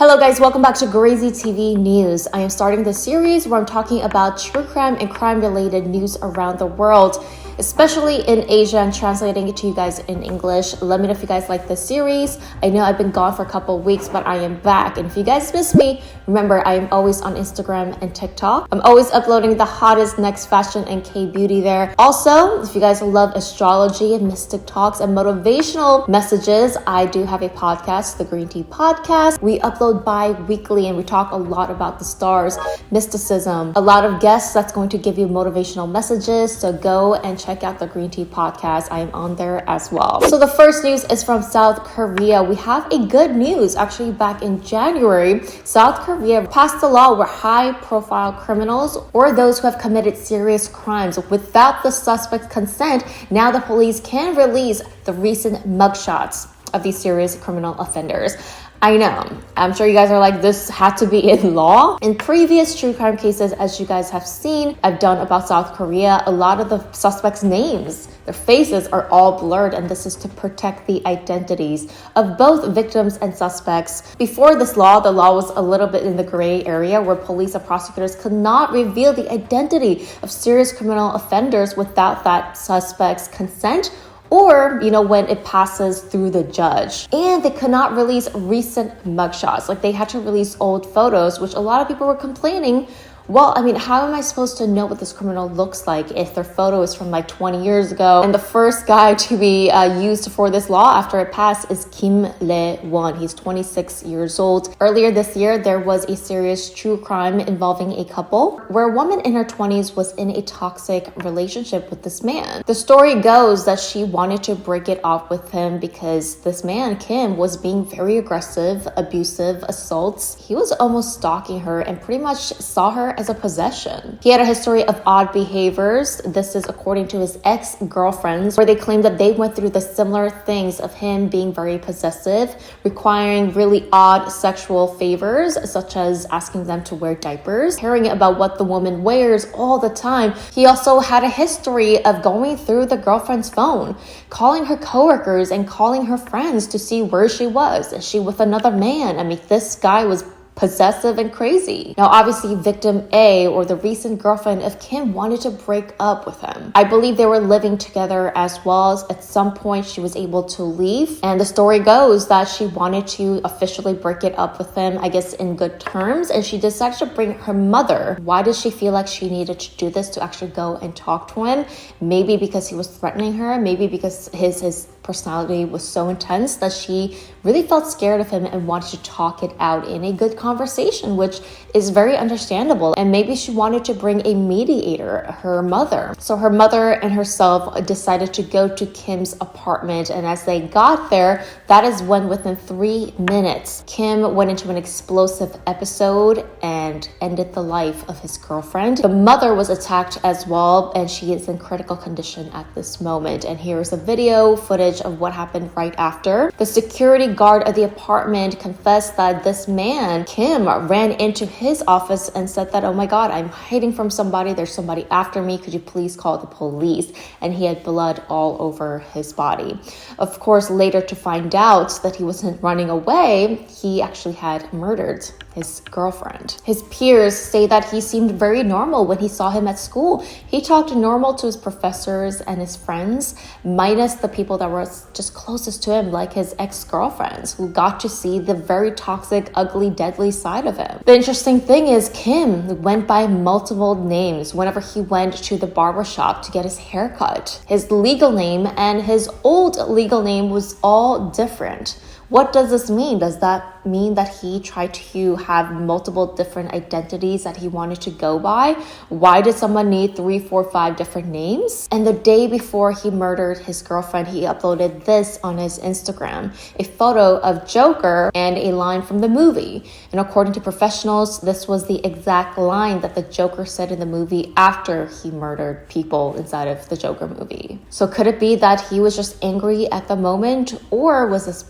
Hello guys, welcome back to GRAZYTV News. I am starting the series where I'm talking about true crime and crime-related news around the world, especially in Asia, and translating it to you guys in English. Let me know if you guys like this series. I know I've been gone for a couple of weeks, but I am back. And if you guys miss me, remember I am always on Instagram and TikTok. I'm always uploading the hottest next fashion and K-beauty there. Also, if you guys love astrology and mystic talks and motivational messages, I do have a podcast, the Green Tea Podcast. We upload bi-weekly and we talk a lot about the stars, mysticism, a lot of guests that's going to give you motivational messages. So go and check out the Green Tea Podcast. I am on there as well. So the first news is from South Korea. We have a good news. Actually, back in January, South Korea passed a law where high-profile criminals or those who have committed serious crimes without the suspect's consent, now the police can release the recent mugshots of these serious criminal offenders. I know. I'm sure you guys are like, this had to be in law. In previous true crime cases, as you guys have seen, I've done about South Korea, a lot of the suspects' names, their faces are all blurred, and this is to protect the identities of both victims and suspects. Before this law, the law was a little bit in the gray area where police and prosecutors could not reveal the identity of serious criminal offenders without that suspect's consent, or, when it passes through the judge. And they could not release recent mugshots. Like, they had to release old photos, which a lot of people were complaining. Well, how am I supposed to know what this criminal looks like if their photo is from like 20 years ago? And the first guy to be used for this law after it passed is Kim Le-won. He's 26 years old. Earlier this year, there was a serious true crime involving a couple where a woman in her 20s was in a toxic relationship with this man. The story goes that she wanted to break it off with him because this man, Kim, was being very aggressive, abusive, assaults. He was almost stalking her and pretty much saw her as a possession. He had a history of odd behaviors. This is according to his ex-girlfriends, where they claimed that they went through the similar things of him being very possessive, requiring really odd sexual favors, such as asking them to wear diapers, caring about what the woman wears all the time. He also had a history of going through the girlfriend's phone, calling her coworkers and calling her friends to see where she was. Is she with another man? This guy was possessive and crazy. Now, obviously, victim A, or the recent girlfriend of Kim, wanted to break up with him. I believe they were living together as well. At some point, she was able to leave. And the story goes that she wanted to officially break it up with him, I guess, in good terms. And she decided to bring her mother. Why did she feel like she needed to do this, to actually go and talk to him? Maybe because he was threatening her. Maybe because his personality was so intense that she really felt scared of him and wanted to talk it out in a good conversation, which is very understandable. And maybe she wanted to bring a mediator, her mother. So her mother and herself decided to go to Kim's apartment. And as they got there, that is when within 3 minutes, Kim went into an explosive episode and ended the life of his girlfriend. The mother was attacked as well, and she is in critical condition at this moment. And here is a video footage of what happened right after. The security guard of the apartment confessed that this man, Kim, ran into his office and said that, "Oh my God, I'm hiding from somebody. There's somebody after me. Could you please call the police?" And he had blood all over his body. Of course, later to find out that he wasn't running away, he actually had murdered his girlfriend. His peers say that he seemed very normal when he saw him at school. He talked normal to his professors and his friends, minus the people that were just closest to him, like his ex-girlfriends, who got to see the very toxic, ugly, deadly side of him. The interesting thing is Kim went by multiple names whenever he went to the barbershop to get his hair cut. His legal name and his old legal name was all different. What does this mean? Does that mean that he tried to have multiple different identities that he wanted to go by? Why did someone need 3, 4, 5 different names? And the day before he murdered his girlfriend, he uploaded this on his Instagram, a photo of Joker and a line from the movie. And according to professionals, this was the exact line that the Joker said in the movie after he murdered people inside of the Joker movie. So could it be that he was just angry at the moment, or was this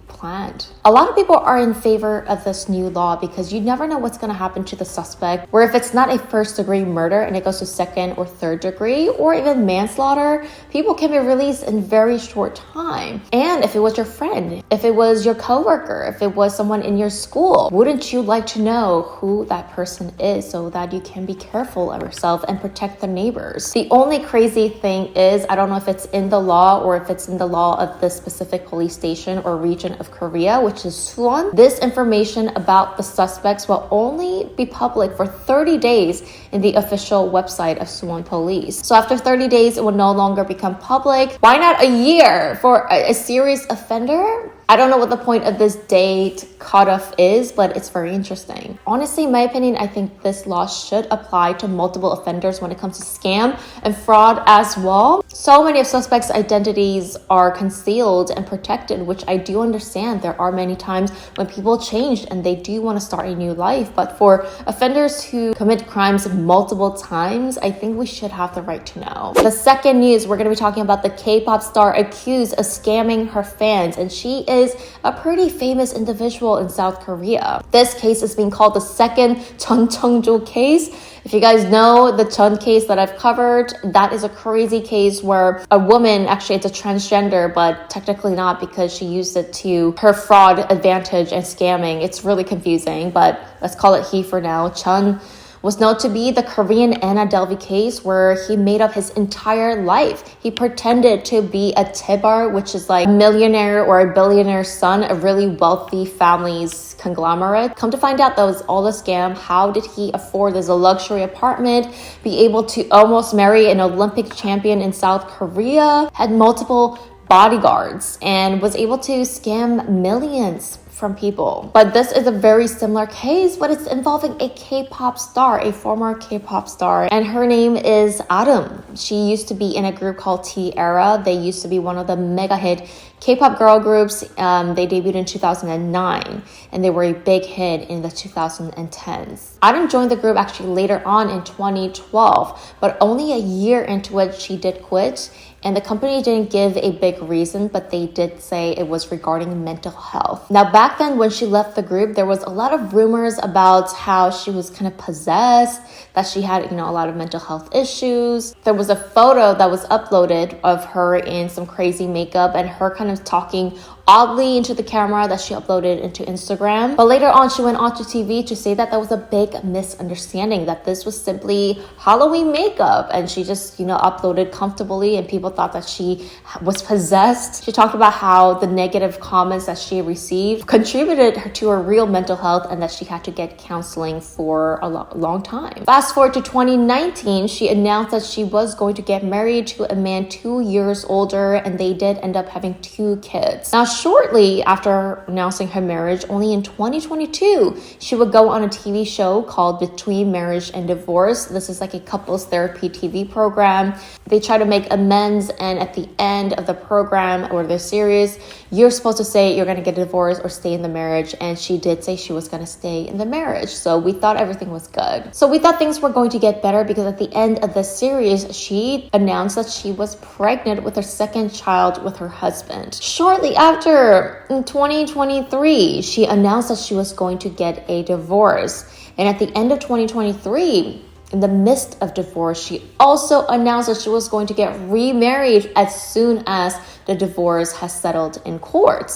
planned. A lot of people are in favor of this new law because you never know what's going to happen to the suspect, where if it's not a first-degree murder and it goes to second or third degree or even manslaughter, people can be released in very short time. And if it was your friend, if it was your coworker, if it was someone in your school, wouldn't you like to know who that person is so that you can be careful of yourself and protect the neighbors? The only crazy thing is, I don't know if it's in the law or if it's in the law of the specific police station or region of Korea, which is Suwon. This information about the suspects will only be public for 30 days in the official website of Suwon Police. So after 30 days, it will no longer become public. Why not a year for a serious offender? I don't know what the point of this date cutoff is, but it's very interesting. Honestly, in my opinion, I think this law should apply to multiple offenders when it comes to scam and fraud as well. So many of suspects' identities are concealed and protected, which I do understand. There are many times when people change and they do want to start a new life. But for offenders who commit crimes multiple times, I think we should have the right to know. The second news, we're going to be talking about the K-pop star accused of scamming her fans, and she is a pretty famous individual in South Korea. This case is being called the second Chun Chungjo case. If you guys know the Chun case that I've covered, that is a crazy case where a woman, actually it's a transgender, but technically not because she used it to her fraud advantage and scamming. It's really confusing, but let's call it he for now. Chun was known to be the Korean Anna Delvey case where he made up his entire life. He pretended to be a Tibar, which is like a millionaire or a billionaire son, a really wealthy family's conglomerate. Come to find out that was all a scam. How did he afford this luxury apartment, be able to almost marry an Olympic champion in South Korea, had multiple bodyguards, and was able to scam millions from people. But this is a very similar case, but it's involving a K-pop star, a former K-pop star, and her name is Areum. She used to be in a group called T-Era. They used to be one of the mega hit K-pop girl groups. They debuted in 2009 and they were a big hit in the 2010s. Areum joined the group actually later on in 2012, but only a year into it she did quit. And the company didn't give a big reason, but they did say it was regarding mental health. Now, back then when she left the group, there was a lot of rumors about how she was kind of possessed, that she had, a lot of mental health issues. There was a photo that was uploaded of her in some crazy makeup and her kind of talking oddly into the camera that she uploaded into Instagram. But later on, she went onto TV to say that that was a big misunderstanding, that this was simply Halloween makeup, and she just, uploaded comfortably and people thought that she was possessed. She talked about how the negative comments that she received contributed to her real mental health and that she had to get counseling for a long time. Fast forward to 2019, she announced that she was going to get married to a man 2 years older, and they did end up having 2 kids. Now, shortly after announcing her marriage, only in 2022, she would go on a TV show called Between Marriage and Divorce. This is like a couples therapy TV program. They try to make amends, and at the end of the program or the series, you're supposed to say you're going to get a divorce or stay in the marriage, and she did say she was going to stay in the marriage. So we thought everything was good. So we thought things were going to get better because at the end of the series, she announced that she was pregnant with her second child with her husband. Shortly after, in 2023, she announced that she was going to get a divorce. And at the end of 2023, in the midst of divorce, she also announced that she was going to get remarried as soon as the divorce has settled in court.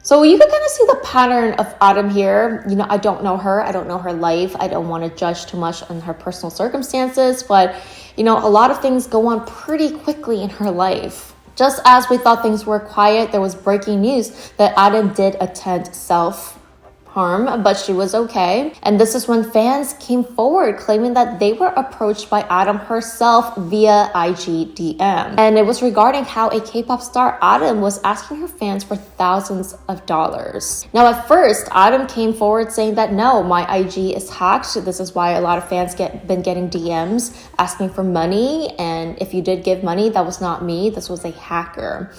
So you can kind of see the pattern of Areum here. I don't know her. I don't know her life. I don't want to judge too much on her personal circumstances, but, a lot of things go on pretty quickly in her life. Just as we thought things were quiet, there was breaking news that Areum did attempt self-harm, but she was okay. And this is when fans came forward claiming that they were approached by Areum herself via IG DM. And it was regarding how a K-pop star, Areum, was asking her fans for thousands of dollars. Now, at first, Areum came forward saying that no, my IG is hacked. This is why a lot of fans been getting DMs asking for money. And if you did give money, that was not me. This was a hacker.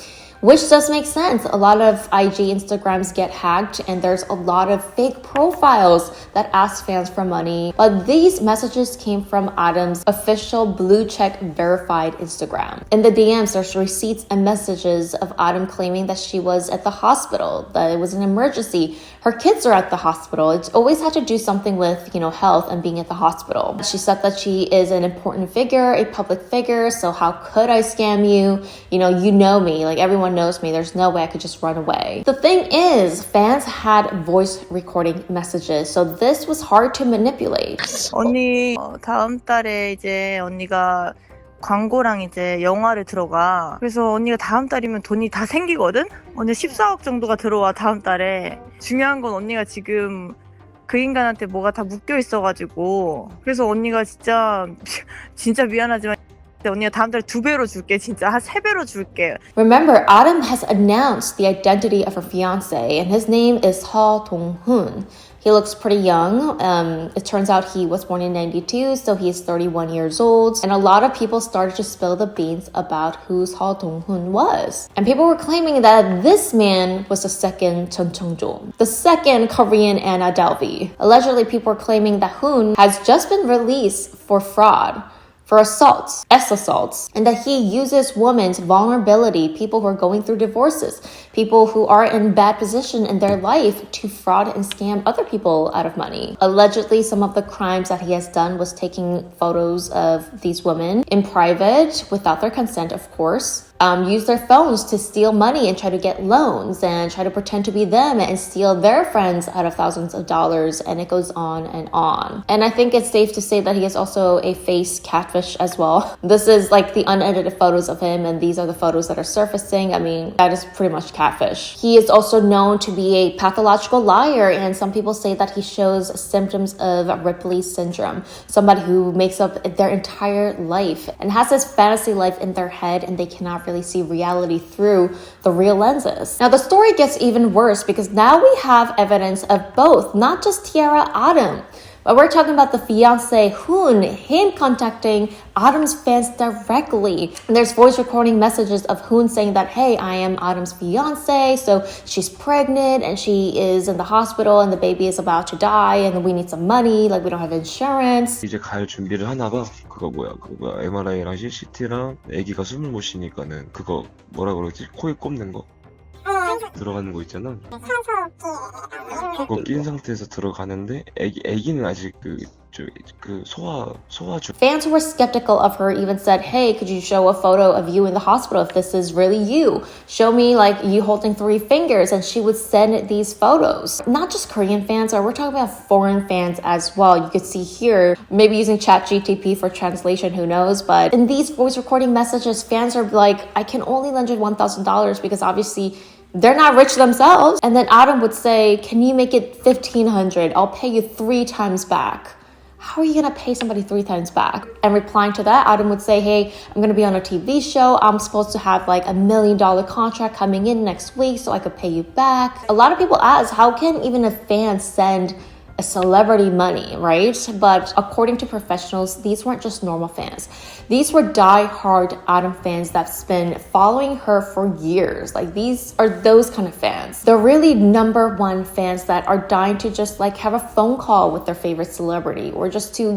which does make sense. A lot of IG Instagrams get hacked and there's a lot of fake profiles that ask fans for money. But these messages came from Adam's official blue check verified Instagram. In the DMs, there's receipts and messages of Adam claiming that she was at the hospital, that it was an emergency. Her kids are at the hospital. It's always had to do something with, health and being at the hospital. She said that she is an important figure, a public figure, so how could I scam you? You know me, like everyone knows me. There's no way I could just run away. The thing is, fans had voice recording messages, so this was hard to manipulate. 언니 다음 달에 이제 언니가 광고랑 이제 영화를 들어가. 그래서 언니가 다음 달이면 돈이 다 생기거든? 언니 14억 정도가 들어와 다음 달에. 중요한 건 언니가 지금 그 인간한테 뭐가 다 묶여 있어가지고. 그래서 언니가 진짜 미안하지만 언니가 다음 달에 2배로 줄게. 진짜 한 3배로 줄게. Remember, Adam has announced the identity of her fiance, and his name is Dong-hoon. He looks pretty young. It turns out he was born in 92, so he's 31 years old. And a lot of people started to spill the beans about who Dong-hoon was. And people were claiming that this man was the second Chun Chung-jo, the second Korean Anna Delvey. Allegedly, people were claiming that Hoon has just been released for fraud, for assaults, assaults, and that he uses women's vulnerability, people who are going through divorces, people who are in bad position in their life, to fraud and scam other people out of money. Allegedly, some of the crimes that he has done was taking photos of these women in private without their consent, of course. Use their phones to steal money and try to get loans and try to pretend to be them and steal their friends out of thousands of dollars, and it goes on and on. And I think it's safe to say that he is also a face catfish as well. This is like the unedited photos of him, and these are the photos that are surfacing. I mean, that is pretty much catfish. He is also known to be a pathological liar, and some people say that he shows symptoms of Ripley syndrome, somebody who makes up their entire life and has this fantasy life in their head, and they cannot really see reality through the real lenses. Now the story gets even worse because now we have evidence of both, not just Tiara Adam, but we're talking about the fiance Hoon, him contacting Adam's fans directly. And there's voice recording messages of Hoon saying that, hey, I am Adam's fiance, so she's pregnant and she is in the hospital and the baby is about to die and we need some money, like we don't have insurance. 이제 갈 준비를 하나 봐. 그거 MRI랑 CT랑 아기가 숨을 못 쉬니까는 그거 뭐라 그러지? 코에 꼽는 거? 들어가는 거 있잖아. 그거 낀 상태에서 들어가는데 아기는 아직 소화중. Fans who were skeptical of her even said, hey, could you show a photo of you in the hospital if this is really you? Show me like you holding 3 fingers, and she would send these photos. Not just Korean fans, we're talking about foreign fans as well. You could see here, maybe using ChatGTP for translation, who knows? But in these voice recording messages, fans are like, I can only lend you $1,000 because obviously they're not rich themselves. And then Adam would say, can you make it $1,500? I'll pay you 3 times back. How are you going to pay somebody 3 times back? And replying to that, Adam would say, hey, I'm going to be on a TV show. I'm supposed to have like $1 million contract coming in next week so I could pay you back. A lot of people ask, how can even a fan send a celebrity money, right? But according to professionals, these weren't just normal fans. These were die-hard Adam fans that's been following her for years. Like, these are those kind of fans. They're really #1 fans that are dying to just like have a phone call with their favorite celebrity, or just to,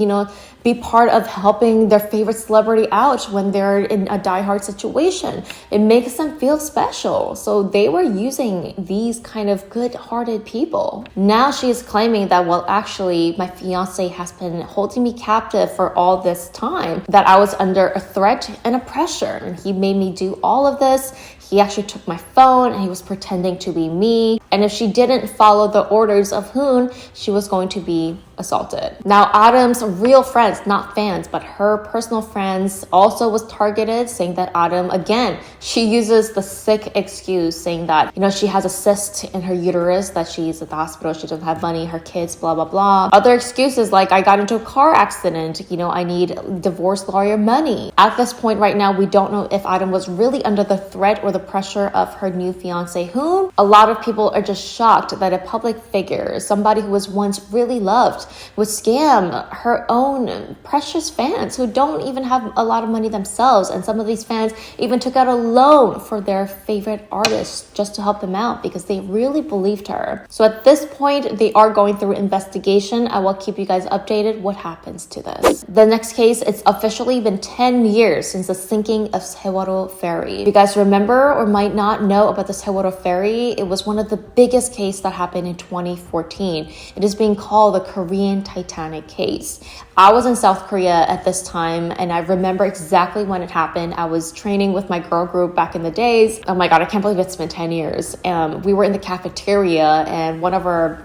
be part of helping their favorite celebrity out when they're in a die-hard situation. It makes them feel special. So they were using these kind of good-hearted people. Now she is claiming that, well, actually, my fiance has been holding me captive for all this time, that I was under a threat and a pressure, and he made me do all of this. He actually took my phone and he was pretending to be me. And if she didn't follow the orders of Hoon, she was going to be assaulted. Now, Adam's real friends, not fans, but her personal friends also was targeted, saying that Adam, again, she uses the sick excuse, saying that, she has a cyst in her uterus, that she's at the hospital, she doesn't have money, her kids, blah, blah, blah. Other excuses like, I got into a car accident, I need divorce lawyer money. At this point right now, we don't know if Adam was really under the threat or the pressure of her new fiance, Hoon. A lot of people are just shocked that a public figure, somebody who was once really loved, would scam her own precious fans who don't even have a lot of money themselves. And some of these fans even took out a loan for their favorite artists just to help them out because they really believed her. So at this point, they are going through investigation. I will keep you guys updated what happens to this. The next case, it's officially been 10 years since the sinking of Sewolho ferry. If you guys remember or might not know about the Sewolho ferry, it was one of the biggest cases that happened in 2014. It is being called the Korean Titanic case. I was in South Korea at this time, and I remember exactly when it happened. I was training with my girl group back in the days. Oh my God, I can't believe it's been 10 years. We were in the cafeteria, and one of our,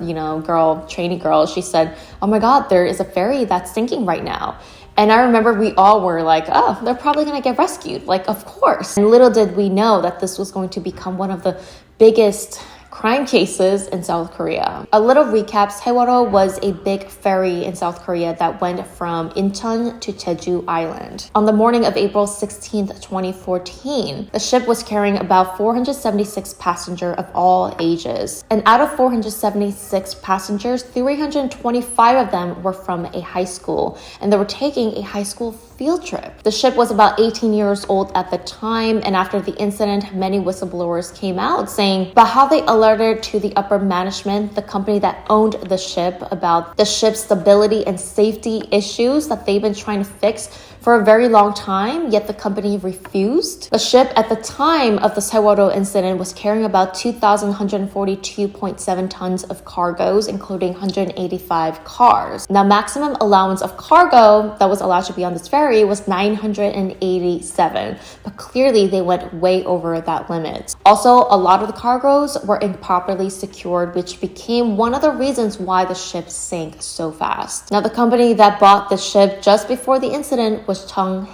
trainee girls, she said, "Oh my God, there is a ferry that's sinking right now." And I remember we all were like, oh, they're probably going to get rescued. Like, of course. And little did we know that this was going to become one of the biggest crime cases in South Korea. A little recap, Sewolho was a big ferry in South Korea that went from Incheon to Jeju Island. On the morning of April 16th, 2014, the ship was carrying about 476 passengers of all ages. And out of 476 passengers, 325 of them were from a high school, and they were taking a high school field trip. The ship was about 18 years old at the time, and after the incident, many whistleblowers came out saying about how they alerted to the upper management, the company that owned the ship, about the ship's stability and safety issues that they've been trying to fix for a very long time, yet the company refused. The ship at the time of the Sewolho incident was carrying about 2,142.7 tons of cargoes, including 185 cars. Now, maximum allowance of cargo that was allowed to be on this ferry was 987, but clearly they went way over that limit. Also, a lot of the cargoes were improperly secured, which became one of the reasons why the ship sank so fast. Now, the company that bought the ship just before the incident was Tong.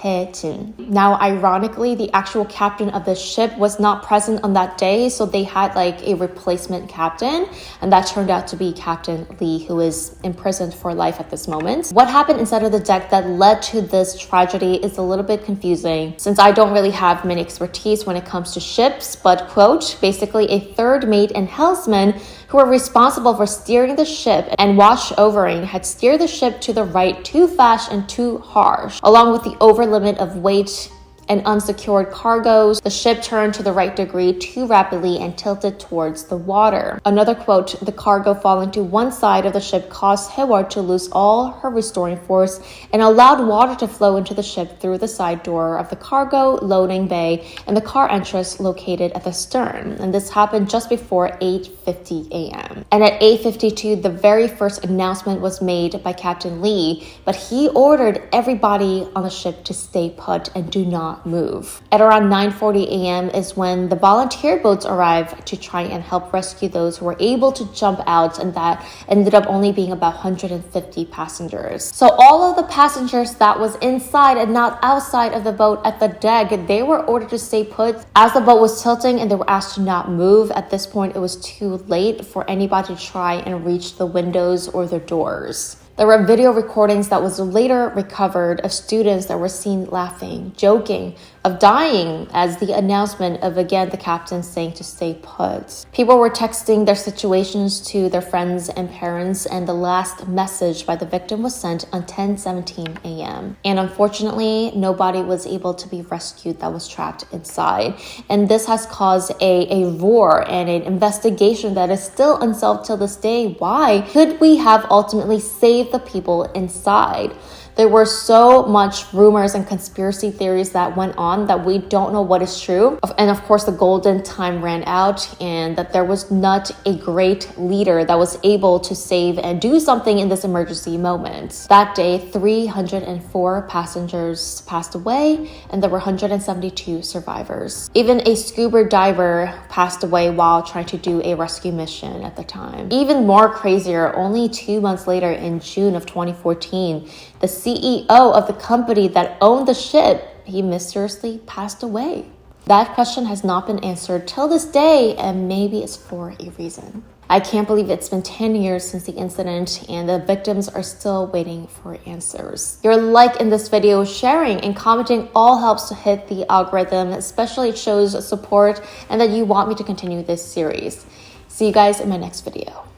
Now, ironically, the actual captain of the ship was not present on that day, so they had like a replacement captain, and that turned out to be Captain Lee, who is imprisoned for life at this moment. What happened inside of the deck that led to this tragedy is a little bit confusing, since I don't really have many expertise when it comes to ships, but quote, basically a third mate and helmsman who were responsible for steering the ship and watch overing had steered the ship to the right too fast and too harsh. Along with the over limit of weight and unsecured cargoes, the ship turned to the right degree too rapidly and tilted towards the water. Another quote, the cargo falling to one side of the ship caused Sewolho to lose all her restoring force and allowed water to flow into the ship through the side door of the cargo loading bay and the car entrance located at the stern. And this happened just before 8:50 a.m. And at 8:52, the very first announcement was made by Captain Lee, but he ordered everybody on the ship to stay put and do not move. At around 9:40 a.m. is when the volunteer boats arrived to try and help rescue those who were able to jump out, and that ended up only being about 150 passengers. So all of the passengers that was inside and not outside of the boat at the deck, they were ordered to stay put as the boat was tilting, and they were asked to not move. At this point, it was too late for anybody to try and reach the windows or the doors. There were video recordings that was later recovered of students that were seen laughing, joking, of dying as the announcement of, again, the captain saying to stay put. People were texting their situations to their friends and parents, and the last message by the victim was sent on 10:17 a.m. And unfortunately, nobody was able to be rescued that was trapped inside. And this has caused a roar and an investigation that is still unsolved till this day. Why could we have ultimately saved the people inside? There were so much rumors and conspiracy theories that went on that we don't know what is true. And of course, the golden time ran out, and that there was not a great leader that was able to save and do something in this emergency moment. That day, 304 passengers passed away, and there were 172 survivors. Even a scuba diver passed away while trying to do a rescue mission at the time. Even more crazier, only 2 months later in June of 2014, the CEO of the company that owned the ship, he mysteriously passed away. That question has not been answered till this day, and maybe it's for a reason. I can't believe it's been 10 years since the incident, and the victims are still waiting for answers. Your like in this video, sharing, and commenting all helps to hit the algorithm, especially it shows support and that you want me to continue this series. See you guys in my next video.